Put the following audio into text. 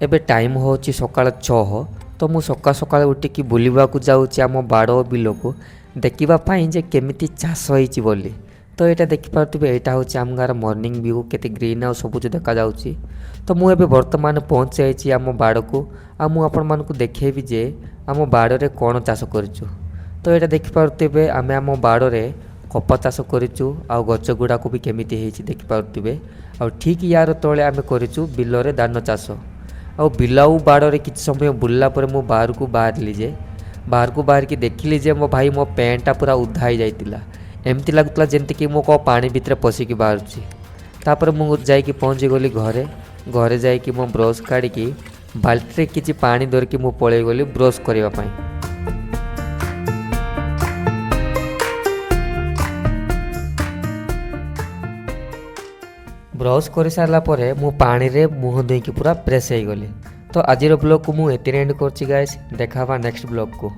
ଏବେ ଟାଇମ୍ ହେଉଛି ସକାଳ 6। ତ ମୁଁ ସକାଳୁ ଉଠିକି ବୁଲିବାକୁ ଯାଉଛି ଆମ ବାଡ଼ ବିଲକୁ ଦେଖିବା ପାଇଁ ଯେ କେମିତି ଚାଷ ହେଇଛି ବୋଲି। ତ ଏଇଟା ଦେଖିପାରୁଥିବେ, ଏଇଟା ହେଉଛି ଆମ ଗାଁର ମର୍ଣ୍ଣିଂ ଭିଉ, କେତେ ଗ୍ରୀନ୍ ଆଉ ସବୁଜ ଦେଖାଯାଉଛି। ତ ମୁଁ ଏବେ ବର୍ତ୍ତମାନ ପହଞ୍ଚି ଯାଇଛି ଆମ ବାଡ଼କୁ, ଆଉ ମୁଁ ଆପଣମାନଙ୍କୁ ଦେଖେଇବି ଯେ ଆମ ବାଡ଼ରେ କ'ଣ ଚାଷ କରିଛୁ। ତ ଏଇଟା ଦେଖିପାରୁଥିବେ, ଆମେ ଆମ ବାଡ଼ରେ କପା ଚାଷ କରିଛୁ, ଆଉ ଗଛ ଗୁଡ଼ାକୁ ବି କେମିତି ହେଇଛି ଦେଖିପାରୁଥିବେ। ଆଉ ଠିକ୍ ୟାର ତଳେ ଆମେ କରିଛୁ ବିଲରେ ଧାନ ଚାଷ। ଆଉ ବିଲ ଆଉ ବାଡ଼ରେ କିଛି ସମୟ ବୁଲିଲା ପରେ ମୁଁ ବାହାରକୁ ବାହାରିକି ଦେଖିଲି ଯେ ମୋ ଭାଇ, ମୋ ପ୍ୟାଣ୍ଟଟା ପୁରା ଓଦା ହେଇଯାଇଥିଲା। ଏମିତି ଲାଗୁଥିଲା ଯେମିତିକି ମୁଁ କେଉଁ ପାଣି ଭିତରେ ପଶିକି ବାହାରୁଛି। ତାପରେ ମୁଁ ଯାଇକି ପହଞ୍ଚିଗଲି ଘରେ ଯାଇକି ମୁଁ ବ୍ରସ୍ କାଢ଼ିକି ବାଲ୍ଟିରେ କିଛି ପାଣି ଧରିକି ମୁଁ ପଳେଇ ଗଲି ବ୍ରସ୍ କରିବା ପାଇଁ। ବ୍ରସ୍ କରିସାରିଲା ପରେ ମୁଁ ପାଣିରେ ମୁହଁ ଧୋଇକି ପୁରା ଫ୍ରେଶ୍ ହେଇଗଲି। ତ ଆଜିର ବ୍ଲଗ୍କୁ ମୁଁ ଏଥିରେ ଏଣ୍ଡ କରୁଛି ଗାଇସ୍। ଦେଖା ହେବା ନେକ୍ସଟ ବ୍ଲଗ୍କୁ।